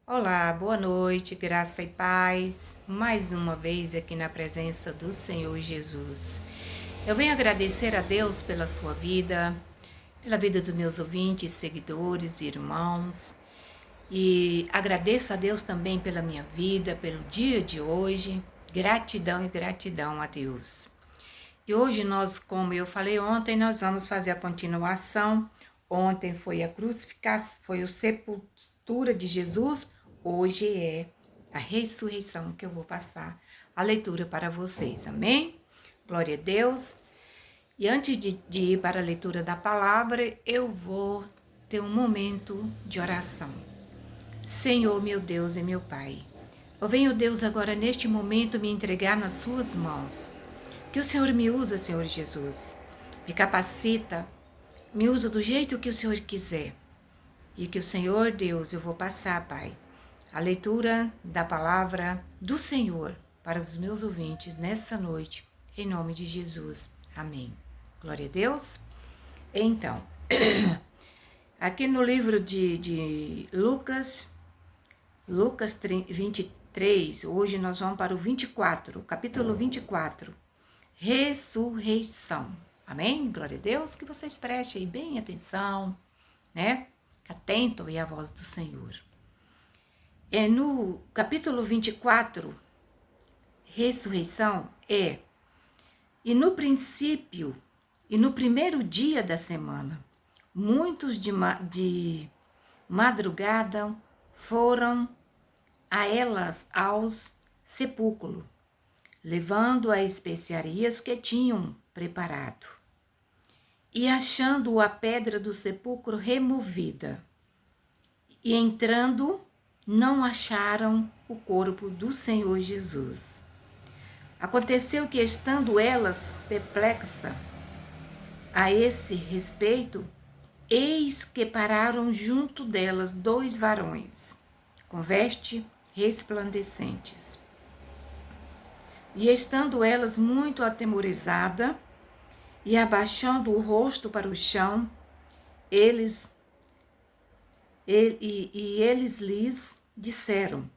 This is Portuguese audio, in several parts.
Olá, boa noite, graça e paz. Mais uma vez aqui na presença do Senhor Jesus. Eu venho agradecer a Deus pela sua vida, pela vida dos meus ouvintes, seguidores e irmãos. E agradeço a Deus também pela minha vida, pelo dia de hoje. Gratidão e gratidão a Deus. E hoje nós, como eu falei ontem, nós vamos fazer a continuação. Ontem foi a crucificação, foi a sepultura de Jesus. Hoje é a ressurreição que eu vou passar a leitura para vocês. Amém? Glória a Deus. E antes de ir para a leitura da palavra, eu vou ter um momento de oração. Senhor, meu Deus e meu Pai, eu venho, Deus, agora neste momento me entregar nas suas mãos. Que o Senhor me usa, Senhor Jesus. Me capacita, me usa do jeito que o Senhor quiser. E que o Senhor, Deus, eu vou passar, Pai, a leitura da palavra do Senhor para os meus ouvintes nessa noite, em nome de Jesus. Amém. Glória a Deus. Então, aqui no livro de Lucas 23, hoje nós vamos para o 24, capítulo 24. Ressurreição. Amém? Glória a Deus, que vocês prestem bem atenção, né? Atento aí à voz do Senhor. No capítulo 24, ressurreição e no princípio, e no primeiro dia da semana, muitos de madrugada foram a elas aos sepulcros, levando as especiarias que tinham preparado. E achando a pedra do sepulcro removida, e entrando, não acharam o corpo do Senhor Jesus. Aconteceu que, estando elas perplexas a esse respeito, eis que pararam junto delas 2 varões, com vestes resplandecentes. E estando elas muito atemorizadas, e abaixando o rosto para o chão, eles lhes disseram: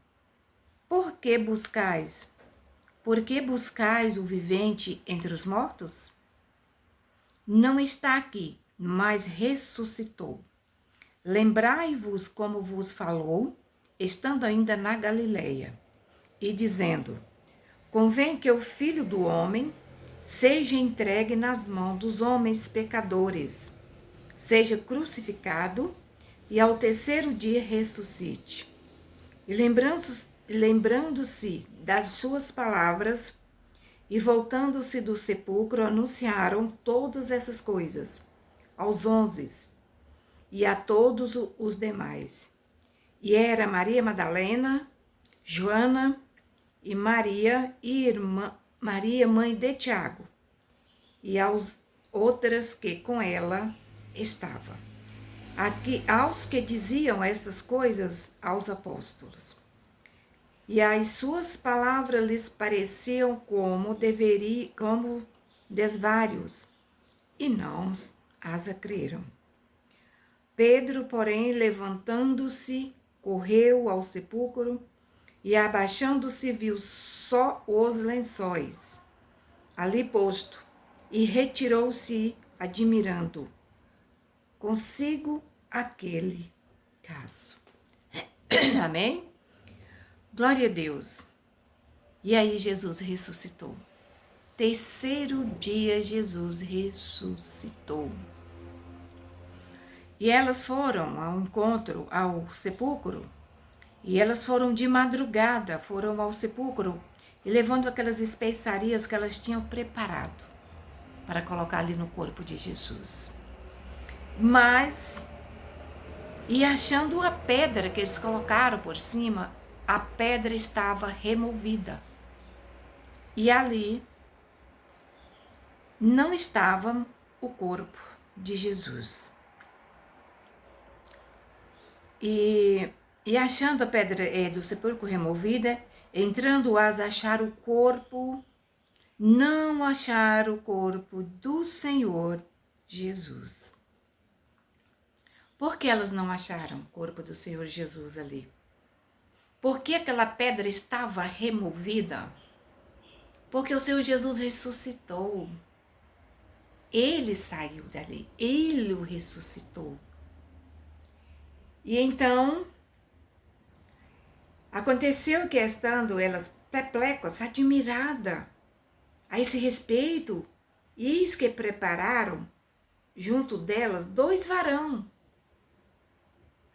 Por que buscais o vivente entre os mortos? Não está aqui, mas ressuscitou. Lembrai-vos como vos falou, estando ainda na Galileia, e dizendo: Convém que o Filho do Homem seja entregue nas mãos dos homens pecadores, seja crucificado e ao terceiro dia ressuscite. E lembrando-se das suas palavras e voltando-se do sepulcro, anunciaram todas essas coisas aos 11 e a todos os demais. E era Maria Madalena, Joana e Maria, Maria, mãe de Tiago, e aos outras que com ela estavam. Aos que diziam estas coisas aos apóstolos. E as suas palavras lhes pareciam como desvários, e não as creram. Pedro, porém, levantando-se, correu ao sepulcro, e abaixando-se viu só os lençóis ali posto, e retirou-se admirando consigo aquele caso. Amém? Glória a Deus. E aí Jesus ressuscitou. Terceiro dia Jesus ressuscitou. E elas foram ao encontro, ao sepulcro, e elas foram de madrugada, foram ao sepulcro, e levando aquelas especiarias que elas tinham preparado para colocar ali no corpo de Jesus. Mas, e achando a pedra que eles colocaram por cima, a pedra estava removida. E ali não estava o corpo de Jesus. E achando a pedra do sepulcro removida, entrando-as, acharam o corpo, não acharam o corpo do Senhor Jesus. Por que elas não acharam o corpo do Senhor Jesus ali? Por que aquela pedra estava removida? Porque o Senhor Jesus ressuscitou. Ele saiu dali, ele o ressuscitou. E então, aconteceu que, estando elas perplexas, admirada a esse respeito, eis que prepararam junto delas 2 varão.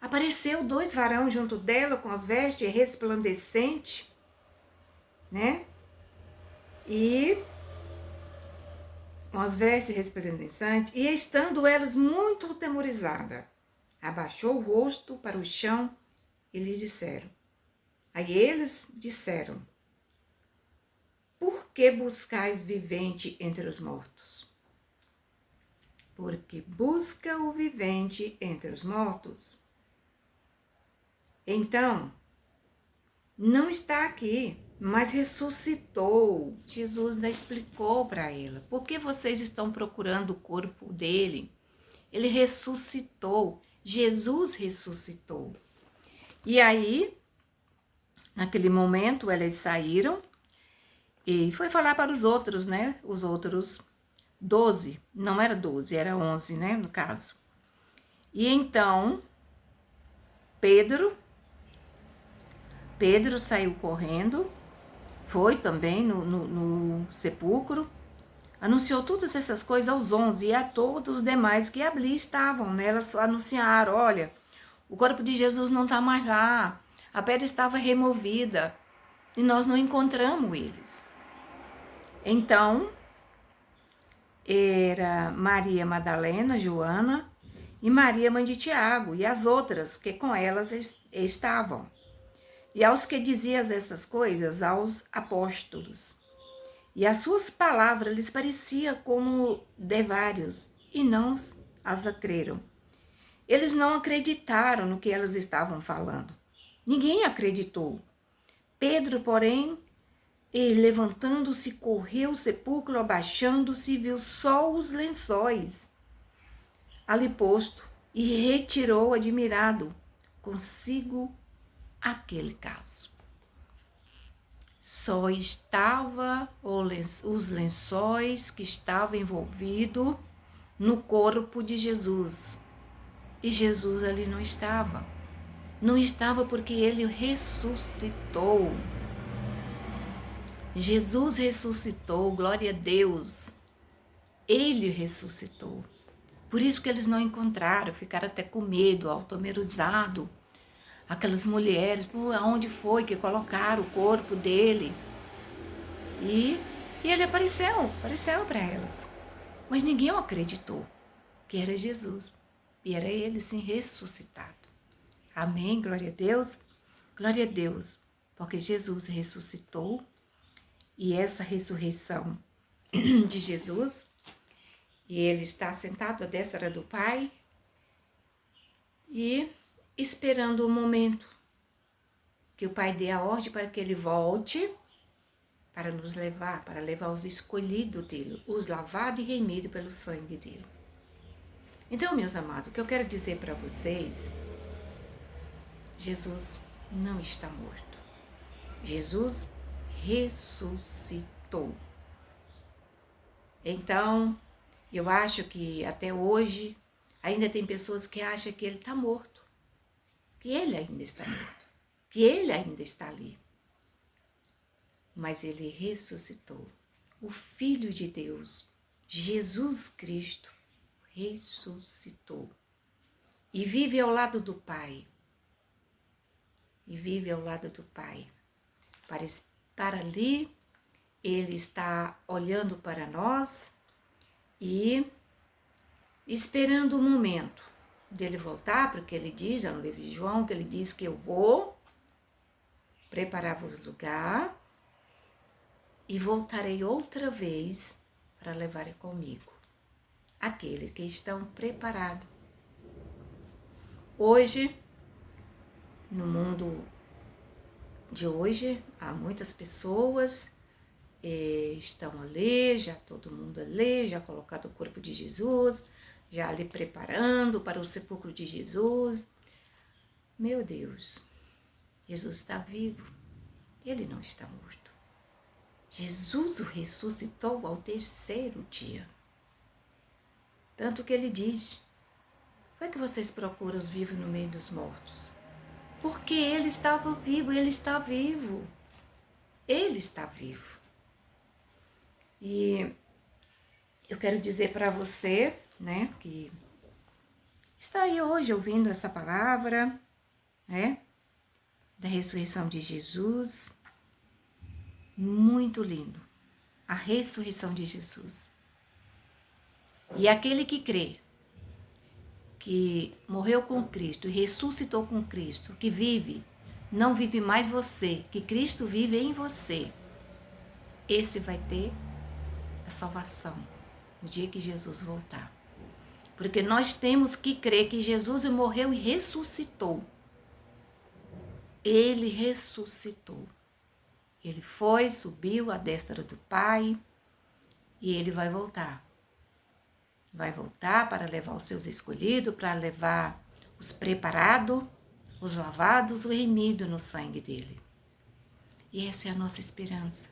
Apareceu 2 varão junto dela com as vestes resplandecentes, né? E com as vestes resplandecentes, e estando elas muito atemorizadas, abaixou o rosto para o chão e lhe disseram. Aí eles disseram: por que buscais vivente entre os mortos? Porque busca o vivente entre os mortos. Então, não está aqui, mas ressuscitou. Jesus ainda explicou para ela. Por que vocês estão procurando o corpo dele? Ele ressuscitou. Jesus ressuscitou. E aí, naquele momento, elas saíram e foi falar para os outros, né? Os outros 12. Não era 12, era 11, né? No caso. E então, Pedro saiu correndo, foi também no sepulcro, anunciou todas essas coisas aos 11 e a todos os demais que ali estavam, né? Elas anunciaram, olha, o corpo de Jesus não está mais lá, a pedra estava removida e nós não encontramos eles. Então, era Maria Madalena, Joana e Maria, mãe de Tiago, e as outras que com elas estavam. E aos que dizias estas coisas, aos apóstolos. E as suas palavras lhes parecia como de vários, e não as creram. Eles não acreditaram no que elas estavam falando. Ninguém acreditou. Pedro, porém, levantando-se, correu o sepulcro, abaixando-se, viu só os lençóis ali posto, e retirou admirado consigo aquele caso. Só estava os lençóis que estavam envolvidos no corpo de Jesus. E Jesus ali não estava. Não estava porque ele ressuscitou. Jesus ressuscitou, glória a Deus. Ele ressuscitou. Por isso que eles não encontraram, ficaram até com medo, atemorizado. Aquelas mulheres, aonde foi que colocaram o corpo dele? E ele apareceu para elas. Mas ninguém acreditou que era Jesus. E era ele, sim, ressuscitado. Amém, glória a Deus. Glória a Deus, porque Jesus ressuscitou. E essa ressurreição de Jesus, e ele está sentado à destra do Pai e esperando o momento que o Pai dê a ordem para que ele volte para nos levar, para levar os escolhidos dele, os lavados e remidos pelo sangue dele. Então, meus amados, o que eu quero dizer para vocês, Jesus não está morto. Jesus ressuscitou. Então, eu acho que até hoje ainda tem pessoas que acham que ele está morto, que ele ainda está morto, que ele ainda está ali. Mas ele ressuscitou. O Filho de Deus, Jesus Cristo, ressuscitou. E vive ao lado do Pai. E vive ao lado do Pai. Para ali, ele está olhando para nós e esperando o momento dele voltar, porque ele diz, no livro de João, que ele diz que eu vou preparar-vos lugar e voltarei outra vez para levar comigo aqueles que estão preparados. Hoje, no mundo de hoje, há muitas pessoas estão ali, já todo mundo ali, já colocado o corpo de Jesus, já ali preparando para o sepulcro de Jesus. Meu Deus, Jesus está vivo, ele não está morto. Jesus o ressuscitou ao terceiro dia. Tanto que ele diz: por que vocês procuram os vivos no meio dos mortos? Porque ele estava vivo, ele está vivo. Ele está vivo. E eu quero dizer para você, né, que está aí hoje ouvindo essa palavra, né, da ressurreição de Jesus. Muito lindo. A ressurreição de Jesus. E aquele que crê, que morreu com Cristo e ressuscitou com Cristo, que vive, não vive mais você, que Cristo vive em você, esse vai ter a salvação no dia que Jesus voltar. Porque nós temos que crer que Jesus morreu e ressuscitou. Ele ressuscitou. Ele foi, subiu à destra do Pai e ele vai voltar. Vai voltar para levar os seus escolhidos, para levar os preparados, os lavados, o remido no sangue dele. E essa é a nossa esperança.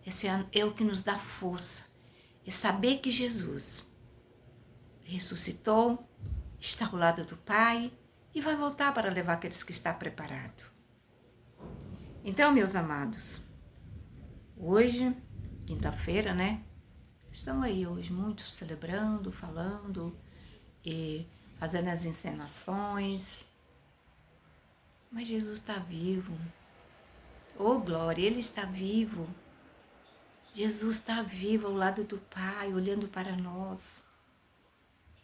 Esse é o que nos dá força. É saber que Jesus ressuscitou, está ao lado do Pai e vai voltar para levar aqueles que estão preparados. Então, meus amados, hoje, quinta-feira, né? Estão aí hoje muitos celebrando, falando e fazendo as encenações. Mas Jesus está vivo. Oh, glória, Ele está vivo. Jesus está vivo ao lado do Pai, olhando para nós.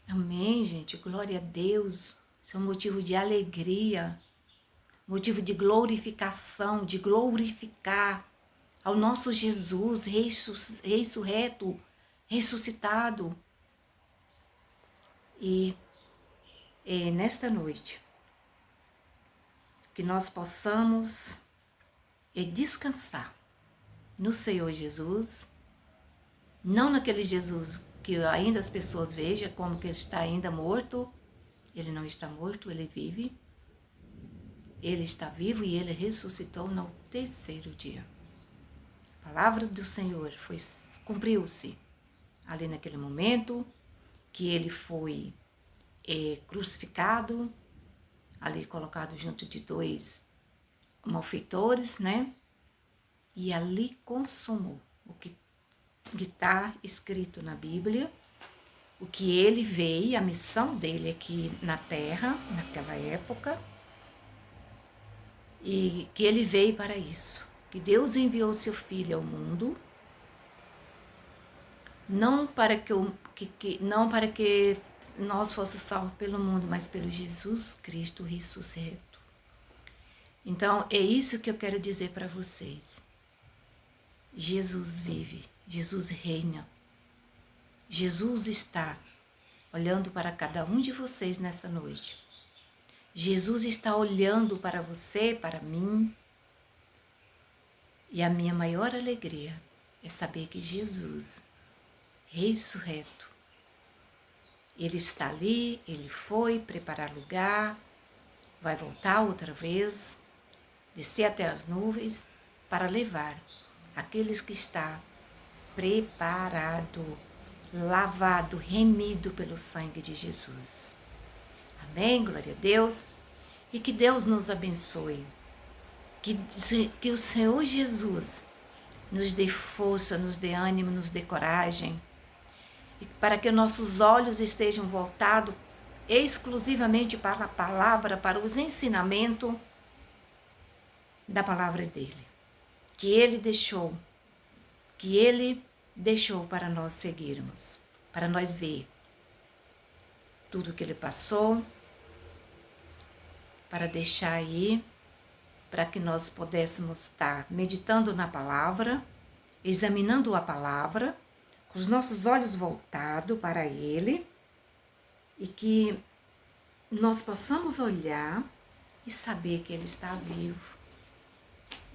Amém, gente? Glória a Deus. Isso é um motivo de alegria, motivo de glorificação, de glorificar ao nosso Jesus ressurreto, ressuscitado. E nesta noite, que nós possamos descansar no Senhor Jesus, não naquele Jesus que ainda as pessoas vejam como que ele está ainda morto. Ele não está morto, ele vive. Ele está vivo e ele ressuscitou no terceiro dia. A palavra do Senhor cumpriu-se ali naquele momento que ele foi crucificado, ali colocado junto de dois malfeitores, né? E ali consumou o que está escrito na Bíblia, o que ele veio, a missão dele aqui na Terra, naquela época, e que ele veio para isso, que Deus enviou seu Filho ao mundo, não para que nós fôssemos salvos pelo mundo, mas pelo Jesus Cristo ressuscitado. Então, é isso que eu quero dizer para vocês. Jesus vive, Jesus reina. Jesus está olhando para cada um de vocês nessa noite. Jesus está olhando para você, para mim. E a minha maior alegria é saber que Jesus, ressurreto, ele está ali, ele foi preparar lugar, vai voltar outra vez, descer até as nuvens para levar aqueles que estão preparado, lavado, remido pelo sangue de Jesus. Amém? Glória a Deus. E que Deus nos abençoe. Que o Senhor Jesus nos dê força, nos dê ânimo, nos dê coragem. E para que nossos olhos estejam voltados exclusivamente para a palavra, para os ensinamentos da palavra dele. Que ele deixou para nós seguirmos, para nós ver tudo que ele passou, para deixar aí, para que nós pudéssemos estar meditando na palavra, examinando a palavra, com os nossos olhos voltados para ele, e que nós possamos olhar e saber que ele está vivo.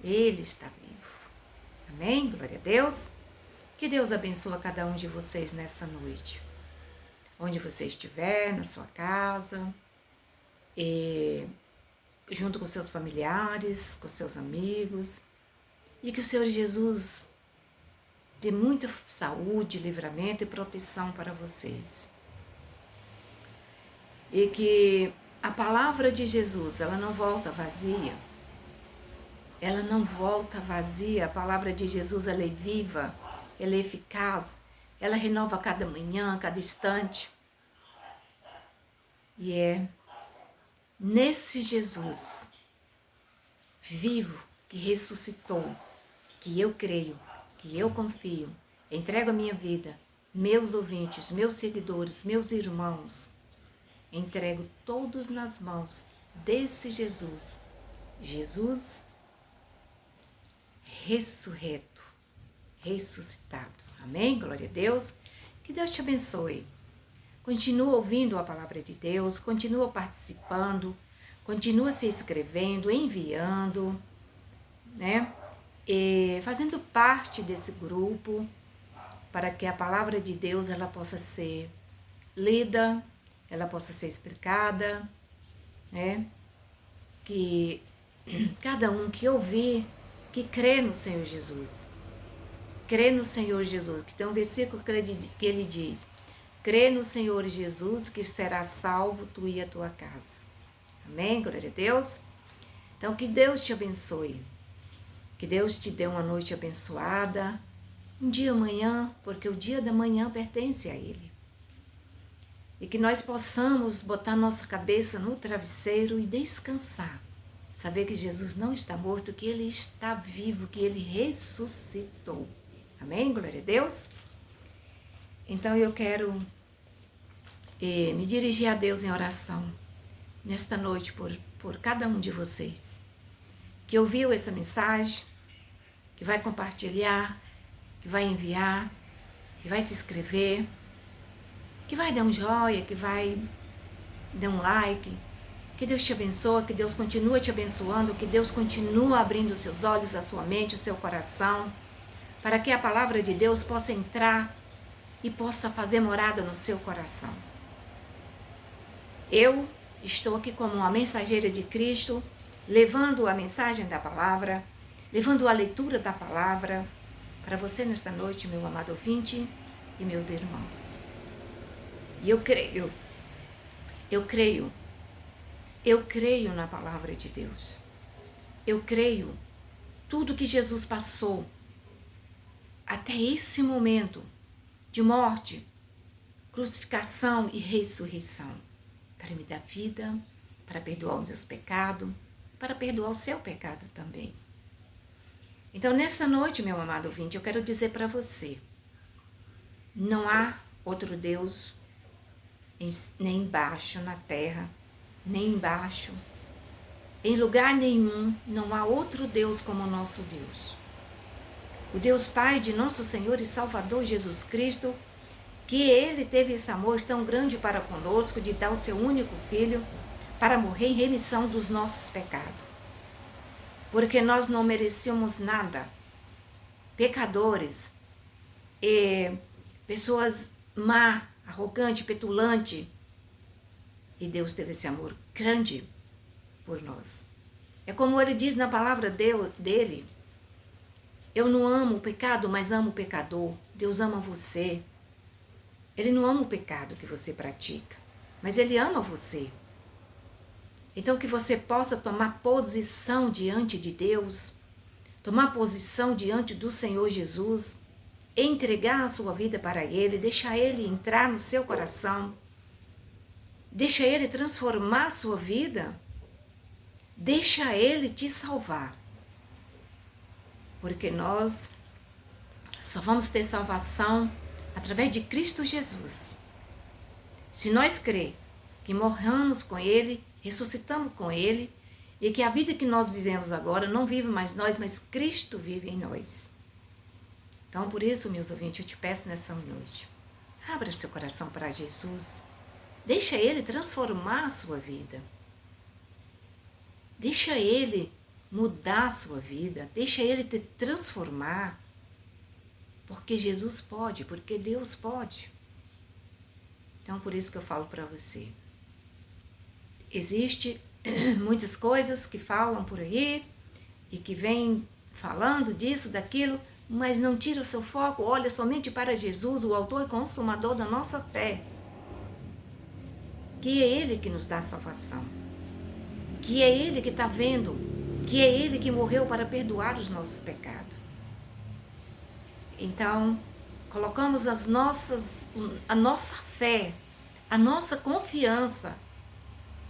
Ele está vivo. Amém? Glória a Deus. Que Deus abençoe a cada um de vocês nessa noite. Onde você estiver, na sua casa. junto com seus familiares, com seus amigos, e que o Senhor Jesus dê muita saúde, livramento e proteção para vocês. E que a palavra de Jesus, ela não volta vazia. Ela não volta vazia. A palavra de Jesus, ela é viva, ela é eficaz, ela renova cada manhã, cada instante. E é nesse Jesus vivo, que ressuscitou, que eu creio, que eu confio, entrego a minha vida, meus ouvintes, meus seguidores, meus irmãos, entrego todos nas mãos desse Jesus, Jesus ressurreto, ressuscitado. Amém? Glória a Deus. Que Deus te abençoe. Continua ouvindo a palavra de Deus, continua participando, continua se inscrevendo, enviando, né? E fazendo parte desse grupo, para que a palavra de Deus ela possa ser lida, ela possa ser explicada, né? Que cada um que ouvir, que crê no Senhor Jesus, crê no Senhor Jesus, que tem um versículo que ele diz: crê no Senhor Jesus, que será salvo tu e a tua casa. Amém? Glória a Deus. Então, que Deus te abençoe. Que Deus te dê uma noite abençoada, um dia amanhã, porque o dia da manhã pertence a Ele. E que nós possamos botar nossa cabeça no travesseiro e descansar. Saber que Jesus não está morto, que Ele está vivo, que Ele ressuscitou. Amém? Glória a Deus. Então eu quero me dirigir a Deus em oração nesta noite por cada um de vocês que ouviu essa mensagem, que vai compartilhar, que vai enviar, que vai se inscrever, que vai dar um joinha, que vai dar um like. Que Deus te abençoe, que Deus continue te abençoando, que Deus continue abrindo os seus olhos, a sua mente, o seu coração, para que a palavra de Deus possa entrar e possa fazer morada no seu coração. Eu estou aqui como uma mensageira de Cristo, levando a mensagem da palavra, levando a leitura da palavra para você nesta noite, meu amado ouvinte e meus irmãos. E eu creio na palavra de Deus. Eu creio tudo que Jesus passou até esse momento de morte, crucificação e ressurreição, para me dar vida, para perdoar os meus pecados, para perdoar o seu pecado também. Então, nessa noite, meu amado ouvinte, eu quero dizer para você, não há outro Deus nem embaixo na terra, nem embaixo, em lugar nenhum, não há outro Deus como o nosso Deus. O Deus Pai de nosso Senhor e Salvador Jesus Cristo, que Ele teve esse amor tão grande para conosco, de dar o seu único Filho, para morrer em remissão dos nossos pecados. Porque nós não merecíamos nada. Pecadores, pessoas má, arrogante, petulante. E Deus teve esse amor grande por nós. É como Ele diz na palavra dele, eu não amo o pecado, mas amo o pecador. Deus ama você. Ele não ama o pecado que você pratica, mas Ele ama você. Então que você possa tomar posição diante de Deus, tomar posição diante do Senhor Jesus, entregar a sua vida para Ele, deixar Ele entrar no seu coração, deixa Ele transformar a sua vida, deixa Ele te salvar. Porque nós só vamos ter salvação através de Cristo Jesus. Se nós crer que morramos com Ele, ressuscitamos com Ele, e que a vida que nós vivemos agora não vive mais nós, mas Cristo vive em nós. Então, por isso, meus ouvintes, eu te peço nessa noite, abra seu coração para Jesus, deixa Ele transformar a sua vida, deixa Ele mudar a sua vida, deixa Ele te transformar, porque Jesus pode, porque Deus pode. Então, por isso que eu falo para você, existe muitas coisas que falam por aí e que vêm falando disso, daquilo, mas não tira o seu foco, olha somente para Jesus, o autor e consumador da nossa fé, que é Ele que nos dá salvação, que é Ele que está vendo, que é Ele que morreu para perdoar os nossos pecados. Então, colocamos a nossa fé, a nossa confiança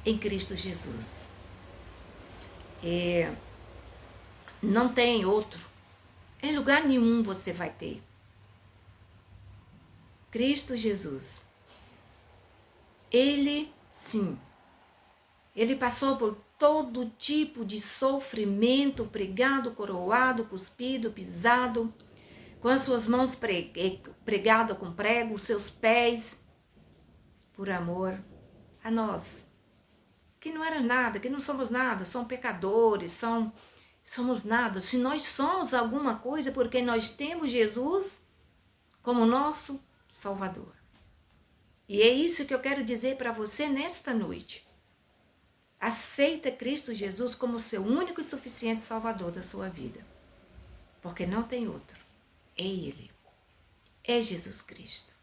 em Cristo Jesus. Não tem outro. Em lugar nenhum você vai ter. Cristo Jesus. Ele, sim, ele passou por todo tipo de sofrimento, pregado, coroado, cuspido, pisado, com as suas mãos pregadas com prego, os seus pés, por amor a nós, que não era nada, que não somos nada, somos pecadores, somos nada. Se nós somos alguma coisa, porque nós temos Jesus como nosso Salvador. E é isso que eu quero dizer para você nesta noite. Aceita Cristo Jesus como seu único e suficiente Salvador da sua vida. Porque não tem outro. É Ele. É Jesus Cristo.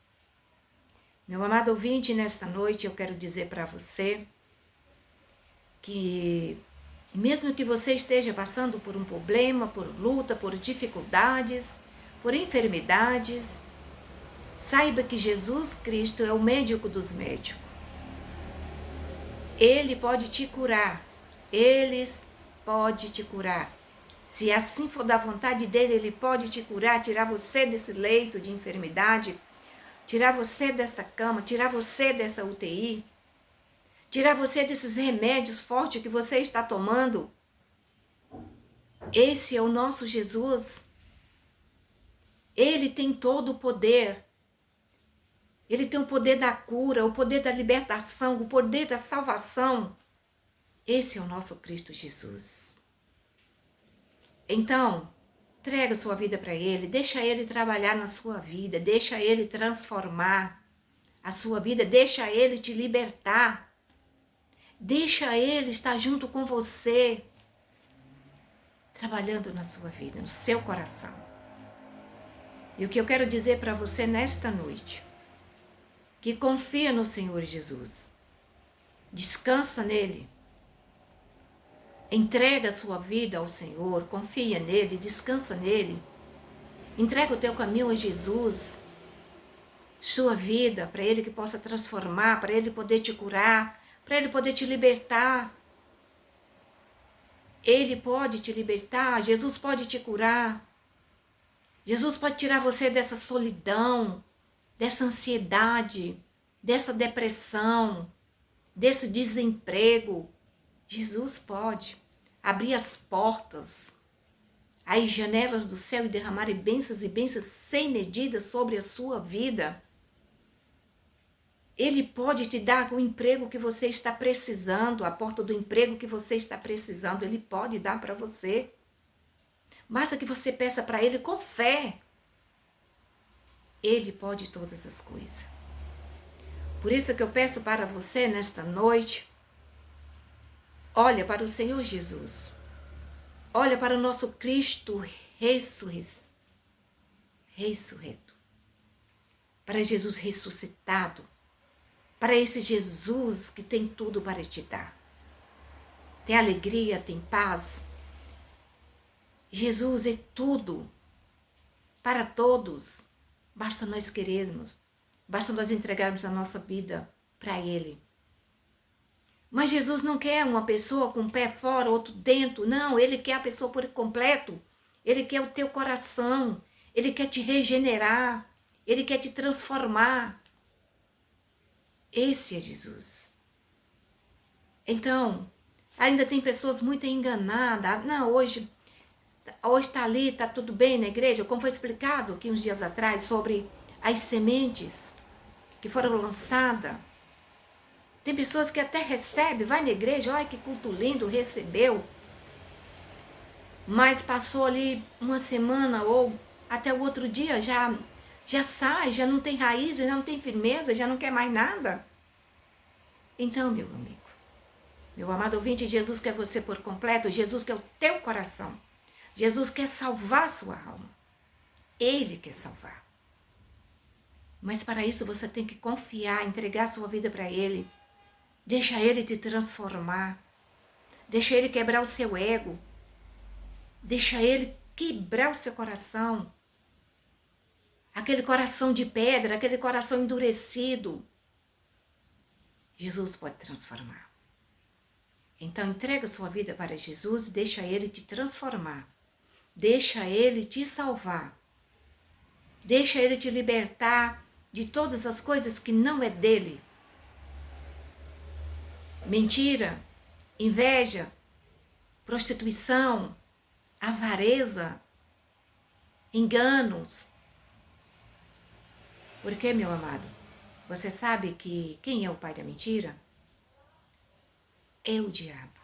Meu amado ouvinte, nesta noite eu quero dizer para você que mesmo que você esteja passando por um problema, por luta, por dificuldades, por enfermidades, saiba que Jesus Cristo é o médico dos médicos. Ele pode te curar. Ele pode te curar. Se assim for da vontade dele, ele pode te curar, tirar você desse leito de enfermidade, tirar você desta cama, tirar você dessa UTI, tirar você desses remédios fortes que você está tomando. Esse é o nosso Jesus. Ele tem todo o poder. Ele tem o poder da cura, o poder da libertação, o poder da salvação. Esse é o nosso Cristo Jesus. Então, entrega sua vida para Ele, deixa Ele trabalhar na sua vida, deixa Ele transformar a sua vida, deixa Ele te libertar, deixa Ele estar junto com você, trabalhando na sua vida, no seu coração. E o que eu quero dizer para você nesta noite, que confia no Senhor Jesus, descansa nele, entrega a sua vida ao Senhor, confia nele, descansa nele, entrega o teu caminho a Jesus, sua vida, para Ele que possa transformar, para Ele poder te curar, para Ele poder te libertar. Ele pode te libertar, Jesus pode te curar, Jesus pode tirar você dessa solidão, dessa ansiedade, dessa depressão, desse desemprego. Jesus pode abrir as portas, as janelas do céu e derramar bênçãos e bênçãos sem medida sobre a sua vida. Ele pode te dar o emprego que você está precisando, a porta do emprego que você está precisando, Ele pode dar para você. Basta que você peça para Ele com fé. Ele pode todas as coisas. Por isso que eu peço para você nesta noite, olha para o Senhor Jesus. Olha para o nosso Cristo ressurreto. Para Jesus ressuscitado. Para esse Jesus que tem tudo para te dar. Tem alegria, tem paz. Jesus é tudo para todos. Basta nós querermos. Basta nós entregarmos a nossa vida para Ele. Mas Jesus não quer uma pessoa com um pé fora, outro dentro. Não, Ele quer a pessoa por completo. Ele quer o teu coração. Ele quer te regenerar. Ele quer te transformar. Esse é Jesus. Então, ainda tem pessoas muito enganadas. Não, hoje está ali, está tudo bem na igreja. Como foi explicado aqui uns dias atrás sobre as sementes que foram lançadas. Tem pessoas que até recebem, vai na igreja, olha que culto lindo, recebeu. Mas passou ali uma semana ou até o outro dia, já sai, já não tem raiz, já não tem firmeza, já não quer mais nada. Então, meu amigo, Meu amado ouvinte, Jesus quer você por completo, Jesus quer o teu coração. Jesus quer salvar a sua alma. Ele quer salvar. Mas para isso você tem que confiar, entregar a sua vida para Ele. Deixa Ele te transformar. Deixa Ele quebrar o seu ego. Deixa Ele quebrar o seu coração. Aquele coração de pedra, aquele coração endurecido. Jesus pode transformar. Então entrega a sua vida para Jesus e deixa Ele te transformar. Deixa Ele te salvar. Deixa Ele te libertar de todas as coisas que não é dele. Mentira, inveja, prostituição, avareza, enganos. Porque, meu amado, você sabe que quem é o pai da mentira? É o diabo.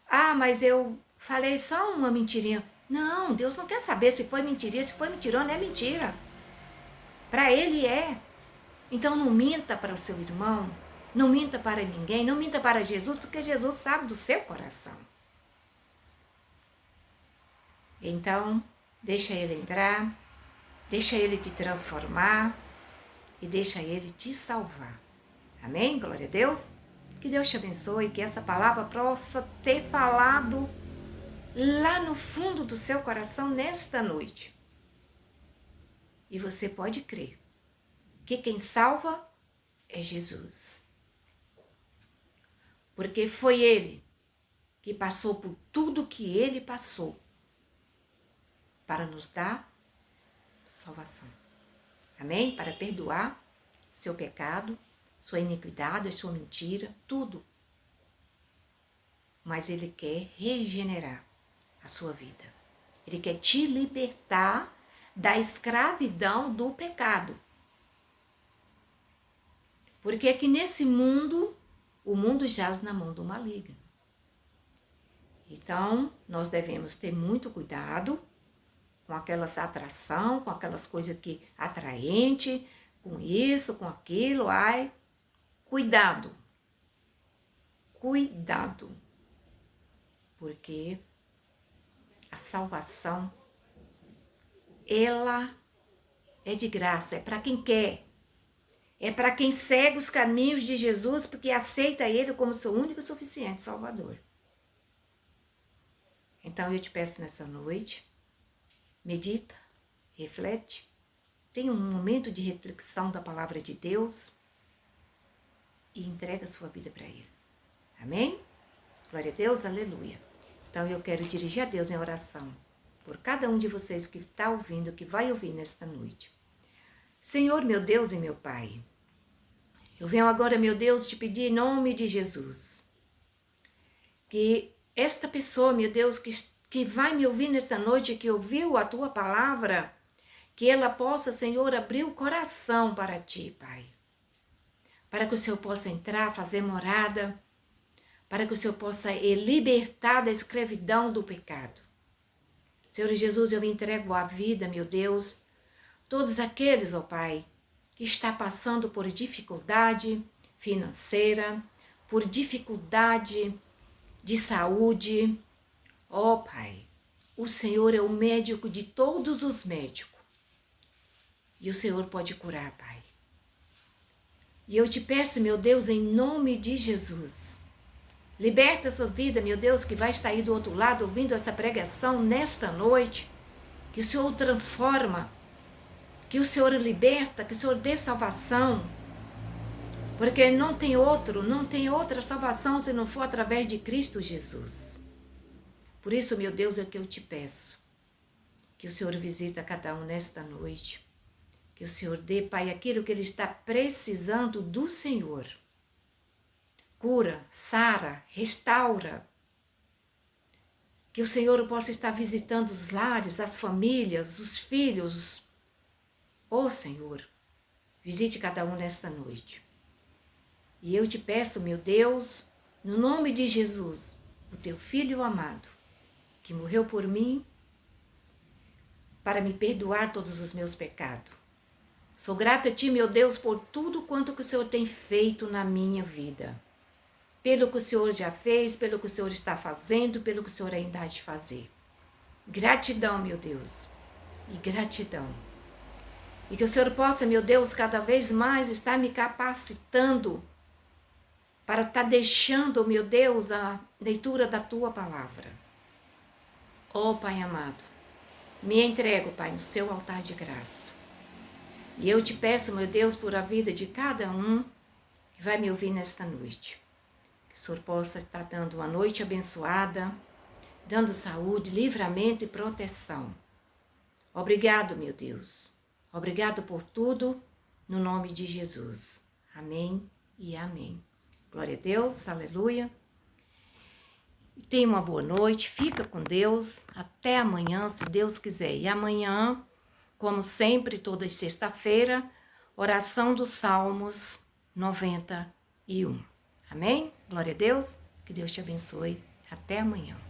Ah, mas eu falei só uma mentirinha. Não, Deus não quer saber se foi mentirinha, se foi mentirona, é mentira. Para ele é. Então não minta para o seu irmão, não minta para ninguém, não minta para Jesus, porque Jesus sabe do seu coração. Então, deixa ele entrar, deixa ele te transformar e deixa ele te salvar. Amém? Glória a Deus. Que Deus te abençoe, que essa palavra possa ter falado lá no fundo do seu coração nesta noite. E você pode crer que quem salva é Jesus. Porque foi Ele que passou por tudo que Ele passou para nos dar salvação. Amém? Para perdoar seu pecado, sua iniquidade, sua mentira, tudo. Mas Ele quer regenerar a sua vida. Ele quer te libertar da escravidão do pecado. Porque aqui nesse mundo, o mundo jaz na mão do maligno. Então, nós devemos ter muito cuidado com aquelas atração, com aquelas coisas que atraente, com isso, com aquilo, ai. Cuidado. Cuidado. Porque a salvação, ela é de graça, é para quem quer. É para quem segue os caminhos de Jesus, porque aceita Ele como seu único e suficiente Salvador. Então eu te peço nessa noite, medita, reflete, tenha um momento de reflexão da palavra de Deus e entrega a sua vida para Ele. Amém? Glória a Deus, aleluia. Então eu quero dirigir a Deus em oração por cada um de vocês que está ouvindo, que vai ouvir nesta noite. Senhor, meu Deus e meu Pai, eu venho agora, meu Deus, te pedir em nome de Jesus, que esta pessoa, meu Deus, que vai me ouvir nesta noite, que ouviu a Tua palavra, que ela possa, Senhor, abrir o coração para Ti, Pai, para que o Senhor possa entrar, fazer morada, para que o Senhor possa libertar da escravidão do pecado. Senhor Jesus, eu entrego a vida, meu Deus, todos aqueles, ó Pai, que está passando por dificuldade financeira, por dificuldade de saúde. Ó Pai, o Senhor é o médico de todos os médicos. E o Senhor pode curar, Pai. E eu te peço, meu Deus, em nome de Jesus, liberta essas vidas, meu Deus, que vai estar aí do outro lado ouvindo essa pregação nesta noite. Que o Senhor transforma, que o Senhor liberta, que o Senhor dê salvação. Porque não tem outra salvação se não for através de Cristo Jesus. Por isso, meu Deus, é que eu te peço. Que o Senhor visita cada um nesta noite. Que o Senhor dê, Pai, aquilo que ele está precisando do Senhor. Cura, sara, restaura. Que o Senhor possa estar visitando os lares, as famílias, os filhos. Ó Senhor, visite cada um nesta noite. E eu te peço, meu Deus, no nome de Jesus, o teu Filho amado, que morreu por mim, para me perdoar todos os meus pecados. Sou grata a Ti, meu Deus, por tudo quanto que o Senhor tem feito na minha vida. pelo que o Senhor já fez, pelo que o Senhor está fazendo, pelo que o Senhor ainda há de fazer. Gratidão, meu Deus, e gratidão. E que o Senhor possa, meu Deus, cada vez mais estar me capacitando para estar deixando, meu Deus, a leitura da Tua palavra. Oh, Pai amado, me entrego, Pai, no seu altar de graça. E eu te peço, meu Deus, por a vida de cada um que vai me ouvir nesta noite. Que o Senhor possa estar dando uma noite abençoada, dando saúde, livramento e proteção. Obrigado, meu Deus. Obrigado por tudo, no nome de Jesus. Amém e amém. Glória a Deus, aleluia. E tenha uma boa noite, fica com Deus, até amanhã, se Deus quiser. E amanhã, como sempre, toda sexta-feira, oração dos Salmos 91. Amém? Glória a Deus, que Deus te abençoe. Até amanhã.